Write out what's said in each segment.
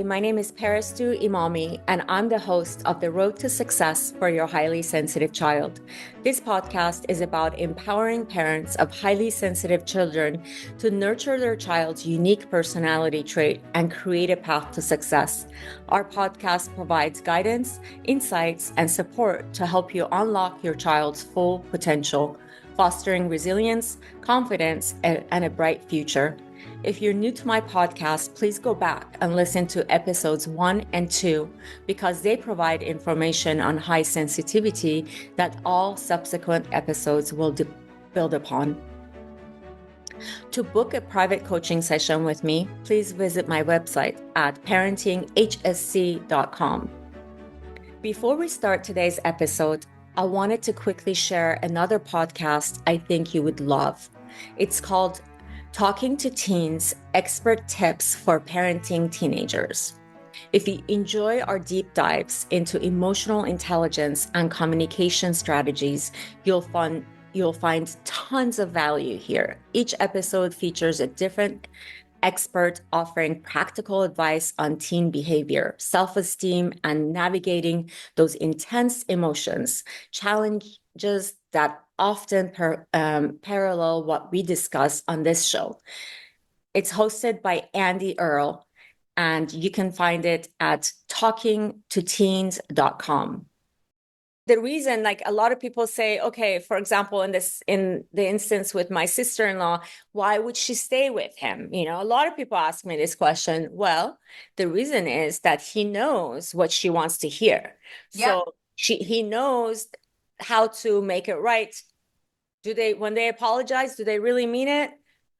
my name is Parastu Imami, and I'm the host of The Road to Success for Your Highly Sensitive Child. This podcast is about empowering parents of highly sensitive children to nurture their child's unique personality trait and create a path to success. Our podcast provides guidance, insights, and support to help you unlock your child's full potential, fostering resilience, confidence, and a bright future. If you're new to my podcast, please go back and listen to episodes 1 and 2 because they provide information on high sensitivity that all subsequent episodes will build upon. To book a private coaching session with me, please visit my website at parentinghsc.com. Before we start today's episode, I wanted to quickly share another podcast I think you would love. It's called Talking to Teens, Expert Tips for Parenting Teenagers. If you enjoy our deep dives into emotional intelligence and communication strategies, you'll find tons of value here. Each episode features a different expert offering practical advice on teen behavior, self-esteem, and navigating those intense emotions, challenges that often parallel what we discuss on this show. It's hosted by Andy Earl, and you can find it at talkingtoteens.com. The reason, like a lot of people say, okay, for example, in the instance with my sister-in-law, why would she stay with him? You know, a lot of people ask me this question. Well, the reason is that he knows what she wants to hear. Yeah. So he knows how to make it right. When they apologize, do they really mean it?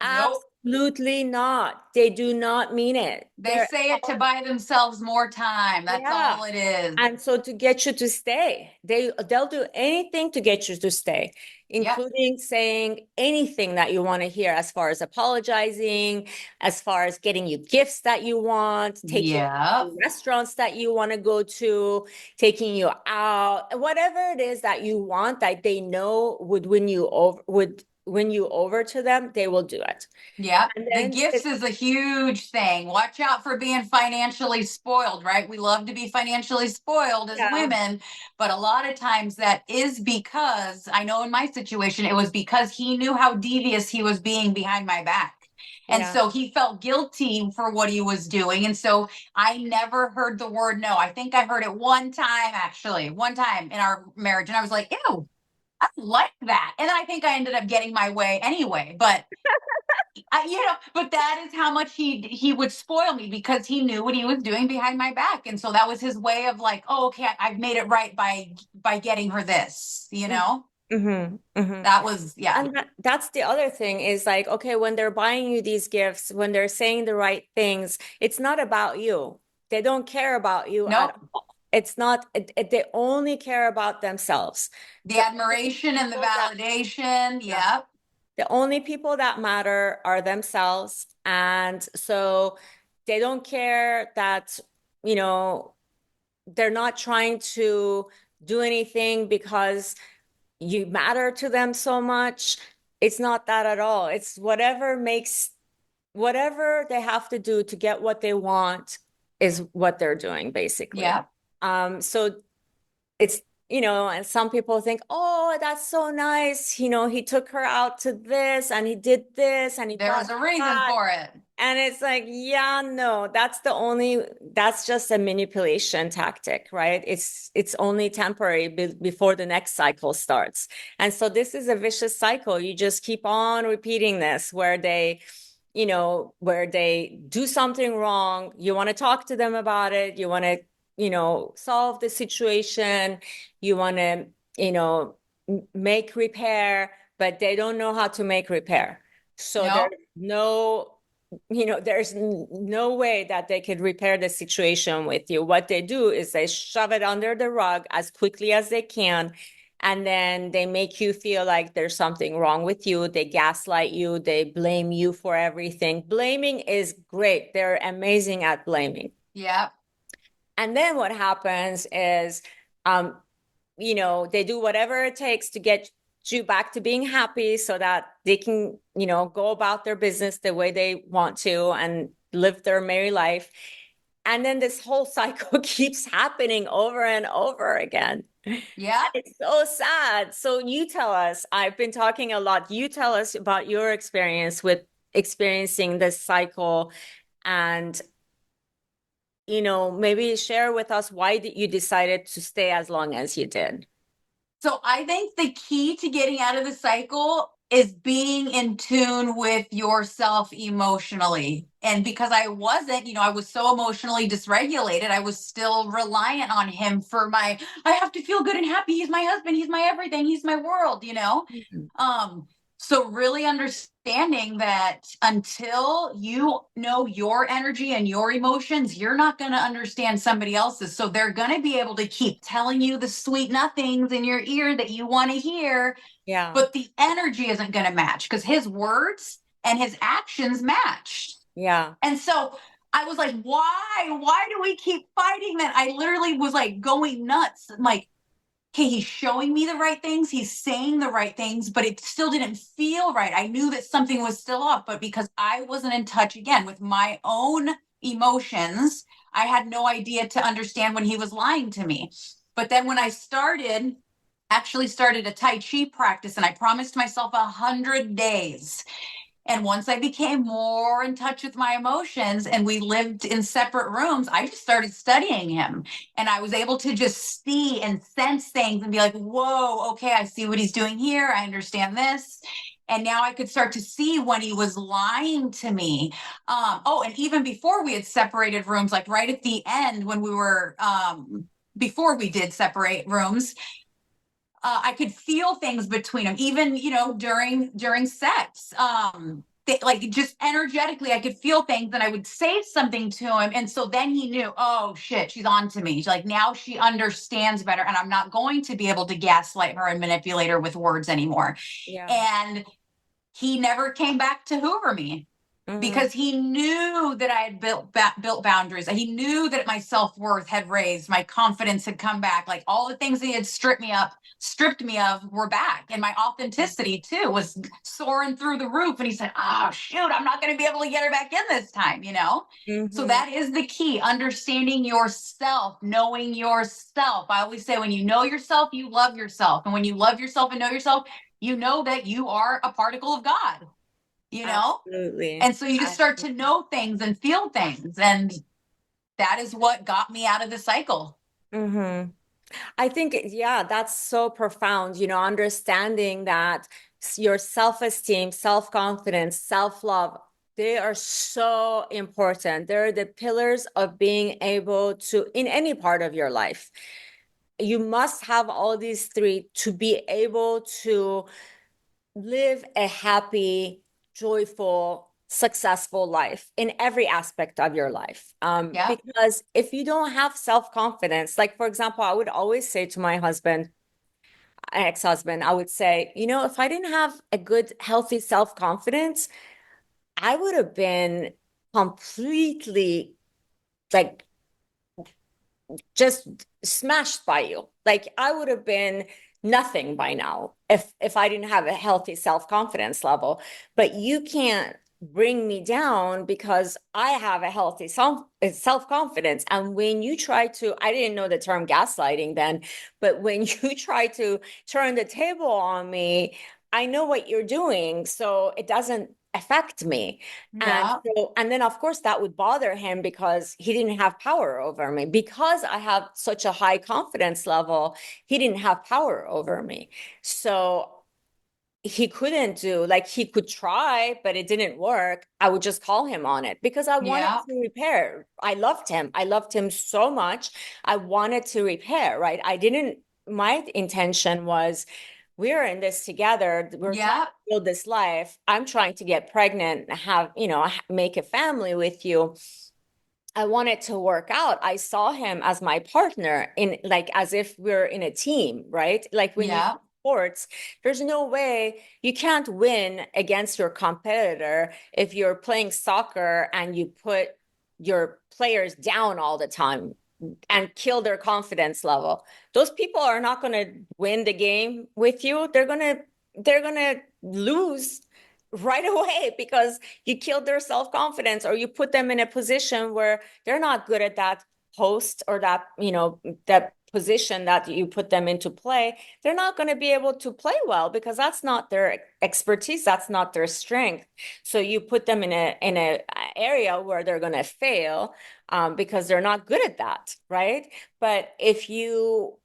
Nope. Absolutely not. They do not mean it. They say it to buy themselves more time. That's all it is. And so to get you to stay, they'll do anything to get you to stay, including saying anything that you want to hear as far as apologizing, as far as getting you gifts that you want, taking you to restaurants that you want to go to, taking you out, whatever it is that you want that they know would win you over to them, they will do it. Yeah. The gifts is a huge thing. Watch out for being financially spoiled, right? We love to be financially spoiled as women, but a lot of times that is because, I know in my situation, it was because he knew how devious he was being behind my back. And so he felt guilty for what he was doing. And so I never heard the word no. I think I heard it one time in our marriage. And I was like, ew, I like that. And I think I ended up getting my way anyway. But but that is how much he would spoil me because he knew what he was doing behind my back. And so that was his way of like, oh, okay, I've made it right by getting her this, Mm-hmm, mm-hmm. That was, And that's the other thing is like, okay, when they're buying you these gifts, when they're saying the right things, it's not about you. They don't care about you at all. It's not, they only care about themselves. The admiration and the validation. Yep. The only people that matter are themselves. And so they don't care that, they're not trying to do anything because you matter to them so much. It's not that at all. It's whatever they have to do to get what they want is what they're doing, basically. Yeah. So it's, and some people think, oh, that's so nice. He took her out to this and he did this and there was a reason for it. And it's like, yeah, no, that's just a manipulation tactic, right? It's only temporary before the next cycle starts. And so this is a vicious cycle. You just keep on repeating this where they do something wrong. You want to talk to them about it. You want to, solve the situation. You want to, make repair, but they don't know how to make repair. So there's no way that they could repair the situation with you. What they do is they shove it under the rug as quickly as they can. And then they make you feel like there's something wrong with you. They gaslight you. They blame you for everything. Blaming is great. They're amazing at blaming. Yeah. And then what happens is, they do whatever it takes to get you back to being happy so that they can, go about their business the way they want to and live their merry life. And then this whole cycle keeps happening over and over again. Yeah. It's so sad. So you tell us, I've been talking a lot. You tell us about your experience with experiencing this cycle, and maybe share with us why you decided to stay as long as you did. So I think the key to getting out of the cycle is being in tune with yourself emotionally. And because I wasn't, I was so emotionally dysregulated, I was still reliant on him for I have to feel good and happy. He's my husband, he's my everything, he's my world. Mhm. So really understanding that until you know your energy and your emotions, you're not going to understand somebody else's. So they're going to be able to keep telling you the sweet nothings in your ear that you want to hear, Yeah. but the energy isn't going to match because his words and his actions matched. Yeah. And so I was like, why do we keep fighting that? I literally was like going nuts. I'm like, okay, he's showing me the right things, he's saying the right things, but it still didn't feel right. I knew that something was still off, but because I wasn't in touch again with my own emotions, I had no idea to understand when he was lying to me. But then when I actually started a Tai Chi practice, and I promised myself 100 days. And once I became more in touch with my emotions and we lived in separate rooms, I just started studying him. And I was able to just see and sense things and be like, whoa, okay, I see what he's doing here. I understand this. And now I could start to see when he was lying to me. And even before we had separated rooms, like right at the end when we were, before we did separate rooms, I could feel things between them, even during sex. Like just energetically, I could feel things, and I would say something to him, and so then he knew, oh shit, she's on to me. Like now she understands better, and I'm not going to be able to gaslight her and manipulate her with words anymore. Yeah. And he never came back to hoover me Mhm. because he knew that I had built boundaries. He knew that my self-worth had raised, my confidence had come back. Like all the things that he had stripped me of were back. And my authenticity too was soaring through the roof. And he said, oh shoot, I'm not going to be able to get her back in this time. So Mhm. that is the key, understanding yourself, knowing yourself. I always say when you know yourself, you love yourself. And when you love yourself and know yourself, you know that you are a particle of God. Absolutely. And so you just start to know things and feel things. And that is what got me out of the cycle. Mm-hmm. I think, yeah, that's so profound, understanding that your self-esteem, self-confidence, self-love, they are so important. They're the pillars of being able to, in any part of your life, you must have all these three to be able to live a happy, joyful, successful life in every aspect of your life. Yeah. Because if you don't have self-confidence, like for example, I would always say to my husband, ex-husband, I would say, if I didn't have a good, healthy self-confidence, I would have been completely like just smashed by you. Like I would have been nothing by now if I didn't have a healthy self-confidence level. But you can't bring me down because I have a healthy self-confidence. And when you try to, I didn't know the term gaslighting then, but when you try to turn the table on me, I know what you're doing, so it doesn't affect me. And Yeah. so, and then of course that would bother him because he didn't have power over me. Because I have such a high confidence level, he didn't have power over me. So he couldn't do, like he could try, but it didn't work. I would just call him on it because I wanted Yeah. to repair. I loved him. I loved him so much. I wanted to repair, right? I didn't, my intention was we're in this together. We're trying Yeah. to build this life. I'm trying to get pregnant, have, make a family with you. I wanted to work out. I saw him as my partner in like as if we're in a team, right? Like when you Yeah. sports, there's no way you can't win against your competitor if you're playing soccer and you put your players down all the time and kill their confidence level. Those people are not going to win the game with you. They're going to lose right away because you killed their self-confidence, or you put them in a position where they're not good at that post, or that, that position that you put them into play. They're not going to be able to play well because that's not their expertise, that's not their strength. So you put them in a area where they're going to fail, because they're not good at that, right? But if you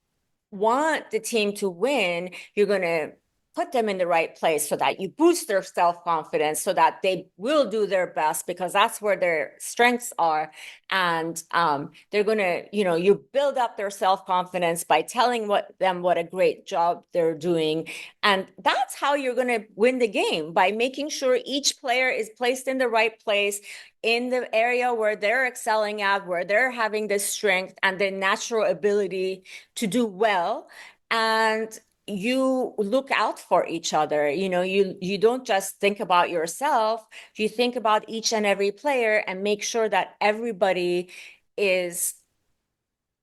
want the team to win, you're going to put them in the right place so that you boost their self-confidence, so that they will do their best because that's where their strengths are. And they're going to, you build up their self-confidence by telling them what a great job they're doing. And that's how you're going to win the game, by making sure each player is placed in the right place, in the area where they're excelling at, where they're having the strength and the natural ability to do well. And you look out for each other. You don't just think about yourself, you think about each and every player and make sure that everybody is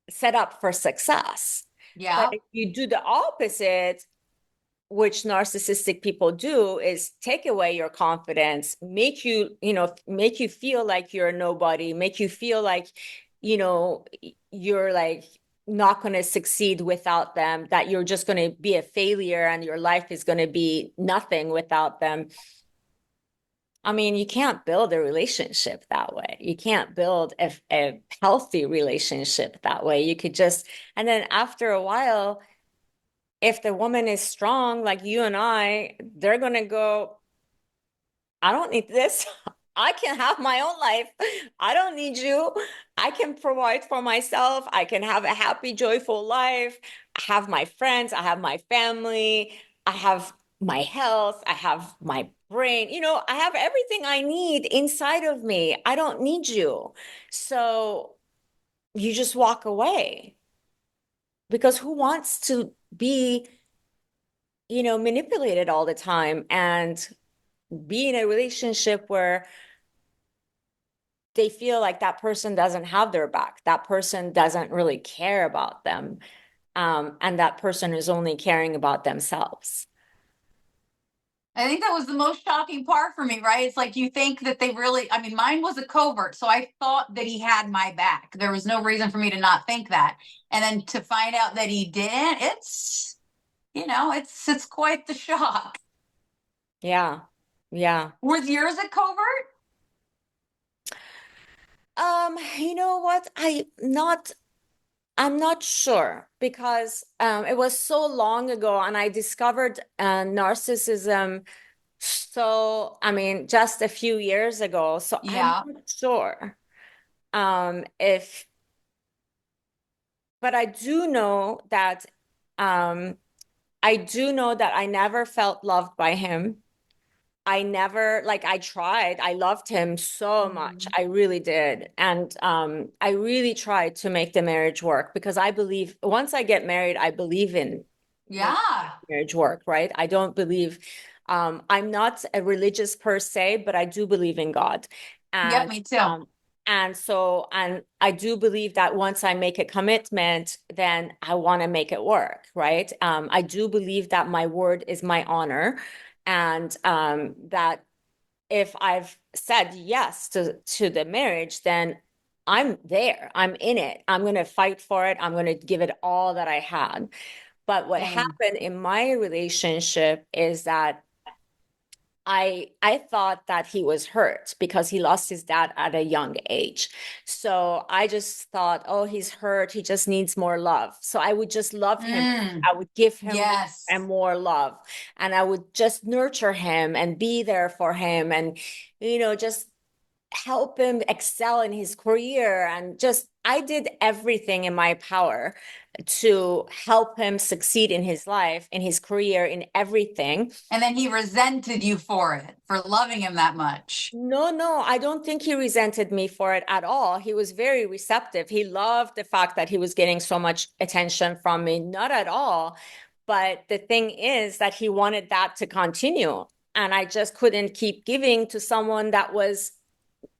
set up for success. But Yeah. if you do the opposite, which narcissistic people do, is take away your confidence, make you feel like you're a nobody, make you feel like, you're like not going to succeed without them, that you're just going to be a failure and your life is going to be nothing without them. I mean, you can't build a relationship that way. You can't build a healthy relationship that way. You could just, and then after a while, if the woman is strong, like you and I, they're going to go, I don't need this. I can have my own life. I don't need you. I can provide for myself. I can have a happy, joyful life. I have my friends. I have my family. I have my health. I have my brain. I have everything I need inside of me. I don't need you. So you just walk away, because who wants to be, manipulated all the time and be in a relationship where they feel like that person doesn't have their back, that person doesn't really care about them, and that person is only caring about themselves. I think that was the most shocking part for me, right? It's like you think that they really, I mean, mine was a covert. So I thought that he had my back. There was no reason for me to not think that. And then to find out that he didn't, it's quite the shock. Yeah. Yeah. Was yours a covert? You know what? I'm not sure, because it was so long ago and I discovered narcissism, so I mean just a few years ago. So I'm Yeah. not sure if, but um I do know that I never felt loved by him. I never, like, I tried. I loved him so much. Mhm. I really did. And I really tried to make the marriage work, because I believe once I get married, I believe in making Yeah. marriage work, right? I don't believe, I'm not a religious per se, but I do believe in God. Yep, And me too. and I do believe that once I make a commitment, then I want to make it work, right? I do believe that my word is my honor, and that if I've said yes to the marriage, then I'm there. I'm in it. I'm going to fight for it. I'm going to give it all that I had. But what Same. happened in my relationship is that I thought that he was hurt because he lost his dad at a young age. So I just thought, oh, he's hurt. He just needs more love. So I would just love him. Mm, I would give him more and yes. more love. And I would just nurture him and be there for him, and, just help him excel in his career. And just, I did everything in my power to help him succeed in his life, in his career, in everything. And then he resented you for it, for loving him that much. No, I don't think he resented me for it at all. He was very receptive. He loved the fact that he was getting so much attention from me. Not at all. But the thing is that he wanted that to continue. And I just couldn't keep giving to someone that was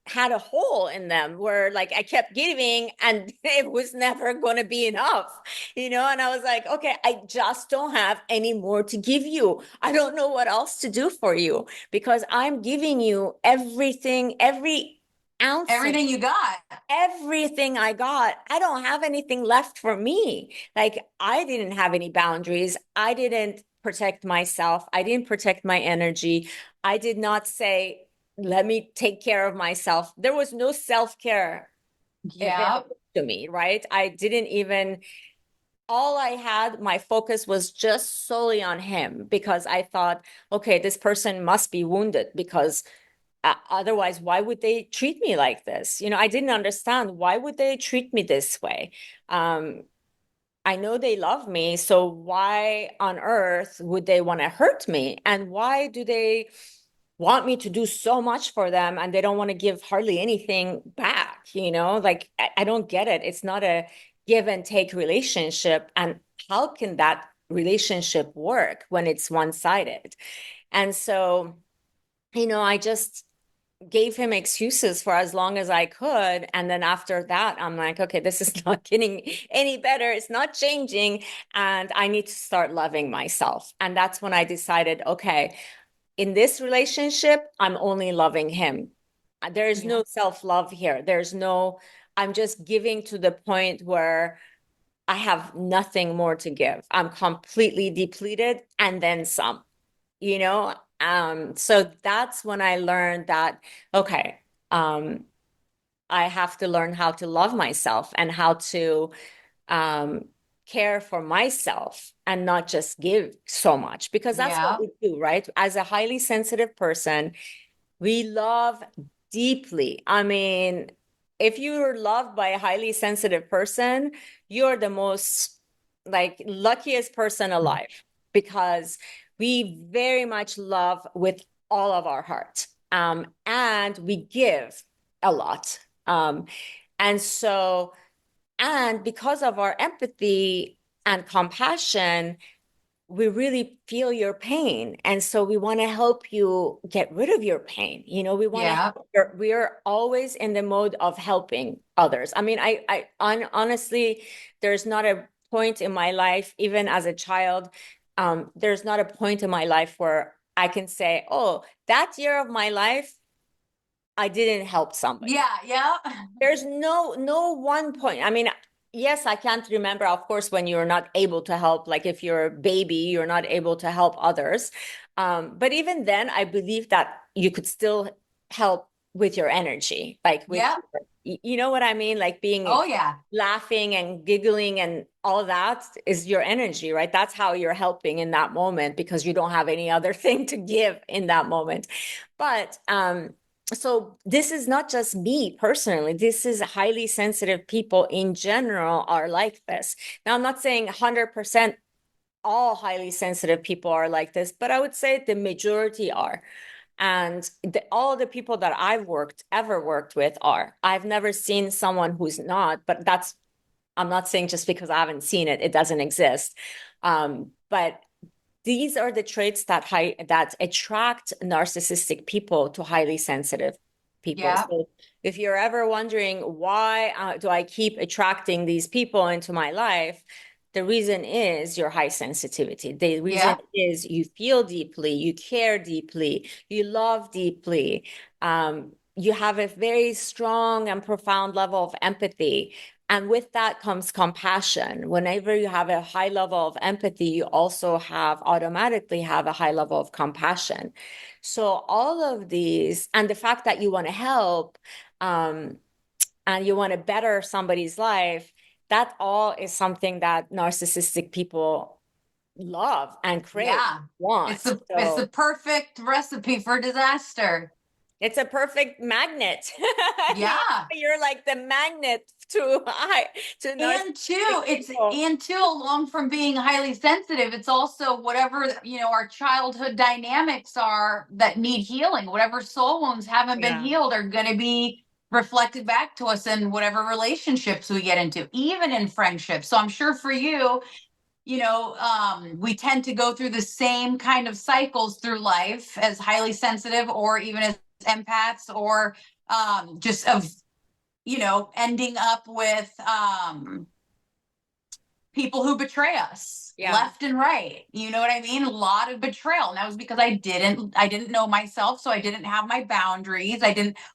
had a hole in them where like I kept giving and it was never going to be enough, and I was like, okay, I just don't have any more to give you. I don't know what else to do for you because I'm giving you everything, every ounce of Everything you got. everything I got. I don't have anything left for me. Like I didn't have any boundaries. I didn't protect myself. I didn't protect my energy. I did not say, let me take care of myself. There was no self-care Yeah. available to me, right? I didn't even, all I had, my focus was just solely on him because I thought, okay, this person must be wounded because otherwise, why would they treat me like this? I didn't understand why would they treat me this way. Um, I know they love me, so why on earth would they want to hurt me? And why do they want me to do so much for them and they don't want to give hardly anything back? Like I don't get it. It's not a give and take relationship. And how can that relationship work when it's one-sided? And so, I just gave him excuses for as long as I could. And then after that, I'm like, okay, this is not getting any better. It's not changing. And I need to start loving myself. And that's when I decided, okay, in this relationship, I'm only loving him. There is no self-love here. I'm just giving to the point where I have nothing more to give. I'm completely depleted and then some you know so that's when I learned that okay, um I have to learn how to love myself and how to um care for myself and not just give so much because that's what Yeah. we do, right? As a highly sensitive person, we love deeply. I mean, if you're loved by a highly sensitive person, you're the most like luckiest person alive because we very much love with all of our heart. And we give a lot. And so, and because of our empathy and compassion, we really feel your pain. And so we want to help you get rid of your pain. We want to Yeah. help we are always in the mode of helping others. I mean, honestly, there's not a point in my life, even as a child, there's not a point in my life where I can say, oh, that year of my life, I didn't help somebody. Yeah. Yeah. There's no one point. I mean, yes, I can't remember, of course, when you're not able to help, like if you're a baby, you're not able to help others. But even then, I believe that you could still help with your energy, like with, Yeah. you know what I mean? Like being Oh, yeah. laughing and giggling and all that is your energy, right? That's how you're helping in that moment because you don't have any other thing to give in that moment. But so this is not just me personally, this is highly sensitive people in general are like this. Now, I'm not saying 100% all highly sensitive people are like this, but I would say the majority are. And all the people that I've ever worked with are. I've never seen someone who's not, but I'm not saying just because I haven't seen it, it doesn't exist. But these are the traits that attract narcissistic people to highly sensitive people. Yeah. So if you're ever wondering why do I keep attracting these people into my life, the reason is your high sensitivity. The reason Yeah. is you feel deeply, you care deeply, you love deeply. You have a very strong and profound level of empathy. And with that comes compassion. Whenever you have a high level of empathy, you also automatically have a high level of compassion. So all of these, and the fact that you want to help, and you want to better somebody's life, that all is something that narcissistic people love and crave, Yeah. It's want. the So perfect recipe for disaster. it's a perfect magnet. Yeah. You're like the magnet to And narcissistic two, people. along from being highly sensitive, it's also whatever, our childhood dynamics are that need healing. Whatever soul wounds haven't been Yeah. healed are going to be reflected back to us in whatever relationships we get into, even in friendships. So I'm sure for you, we tend to go through the same kind of cycles through life as highly sensitive or even as empaths or just of, ending up with people who betray us left and right. You know what I mean? A lot of betrayal. And that was because I didn't know myself. So I didn't have my boundaries.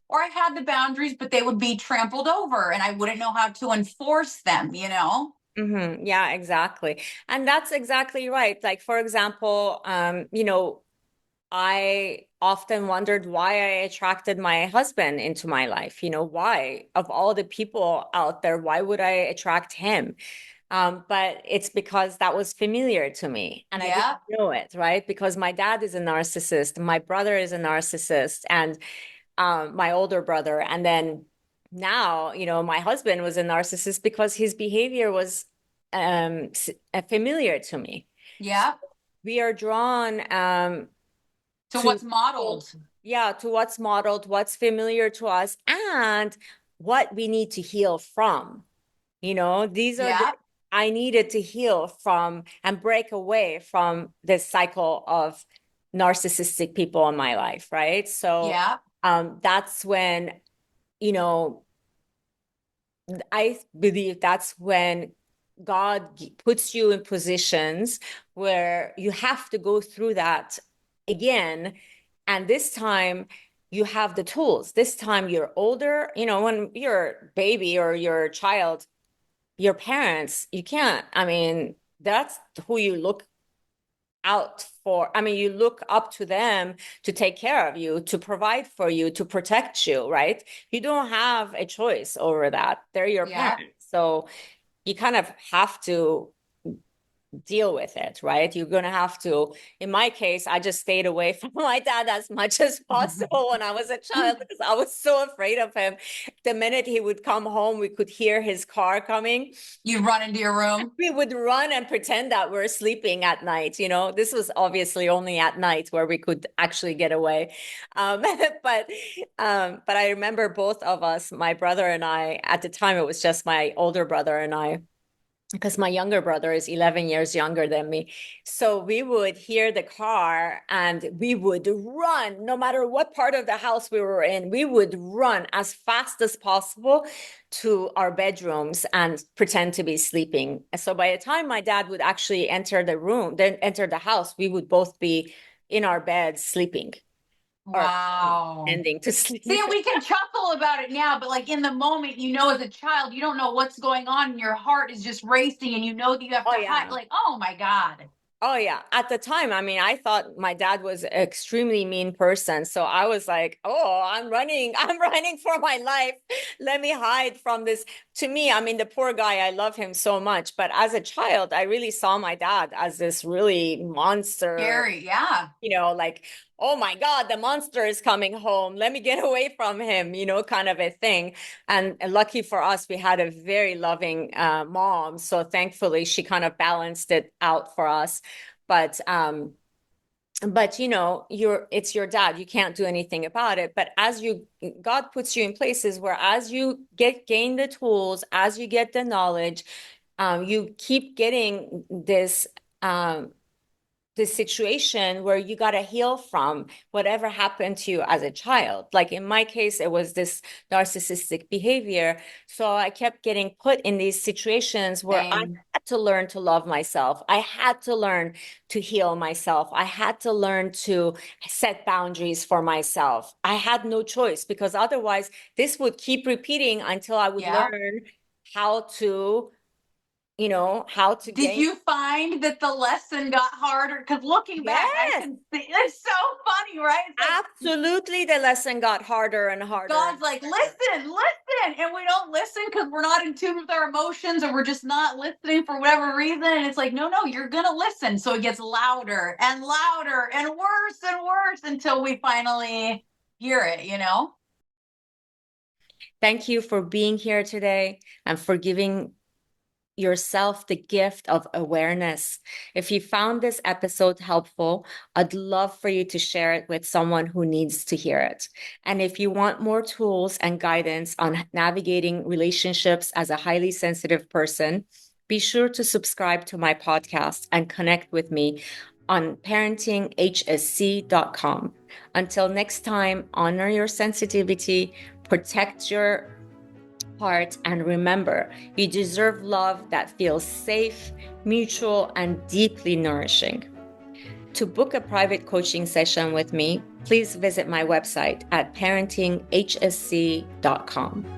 Or I had the boundaries, but they would be trampled over and I wouldn't know how to enforce them, Mm-hmm. Yeah, exactly. And that's exactly right. Like, for example, I often wondered why I attracted my husband into my life. Why, of all the people out there, why would I attract him? But it's because that was familiar to me and I didn't know it, right? Because my dad is a narcissist, my brother is a narcissist, and my older brother. And then now, my husband was a narcissist because his behavior was familiar to me. Yeah. So we are drawn to what's modeled. Yeah, to what's modeled, what's familiar to us, and what we need to heal from. These are I needed to heal from and break away from this cycle of narcissistic people in my life, right? So that's when, I believe that's when God puts you in positions where you have to go through that again. And this time you have the tools. This time you're older. When you're a baby or you're a child, your parents, you can't, that's who you look out for. You look up to them to take care of you, to provide for you, to protect you, right? You don't have a choice over that. They're your parents. So you kind of have to deal with it, right? You're going to have to, in my case, I just stayed away from my dad as much as possible when I was a child because I was so afraid of him. The minute he would come home, we could hear his car coming. You'd run into your room. We would run and pretend that we're sleeping at night. This was obviously only at night where we could actually get away. But I remember both of us, my brother and I, at the time, it was just my older brother and I, because my younger brother is 11 years younger than me. So we would hear the car and we would run, no matter what part of the house we were in, we would run as fast as possible to our bedrooms and pretend to be sleeping. So by the time my dad would actually enter the room, then enter the house, we would both be in our beds sleeping. Wow. Ending to sleep. See, we can chuckle about it now, but like in the moment, as a child, you don't know what's going on and your heart is just racing and you know that you have to hide. Like, oh my God. Oh, yeah. At the time, I thought my dad was an extremely mean person. So I was like, oh, I'm running for my life. Let me hide from this. To me, the poor guy, I love him so much. But as a child, I really saw my dad as this really monster. Scary, yeah. Like, oh my God, the monster is coming home. Let me get away from him, kind of a thing. And lucky for us, we had a very loving mom. So thankfully, she kind of balanced it out for us. But it's your dad. You can't do anything about it. But God puts you in places where as you gain the tools, as you get the knowledge, you keep getting this situation where you got to heal from whatever happened to you as a child. Like in my case, it was this narcissistic behavior. So I kept getting put in these situations where I had to learn to love myself. I had to learn to heal myself. I had to learn to set boundaries for myself. I had no choice because otherwise this would keep repeating until I would learn how to Did you find that the lesson got harder? Because looking back, I can see it's so funny, right? Absolutely, the lesson got harder and harder. God's like, listen, and we don't listen because we're not in tune with our emotions, or we're just not listening for whatever reason. And it's like, no, you're gonna listen. So it gets louder and louder and worse until we finally hear it. Thank you for being here today and for giving yourself the gift of awareness. If you found this episode helpful, I'd love for you to share it with someone who needs to hear it. And if you want more tools and guidance on navigating relationships as a highly sensitive person, be sure to subscribe to my podcast and connect with me on parentinghsc.com. Until next time, honor your sensitivity, protect your heart, and remember, you deserve love that feels safe, mutual, and deeply nourishing. To book a private coaching session with me, please visit my website at parentinghsc.com.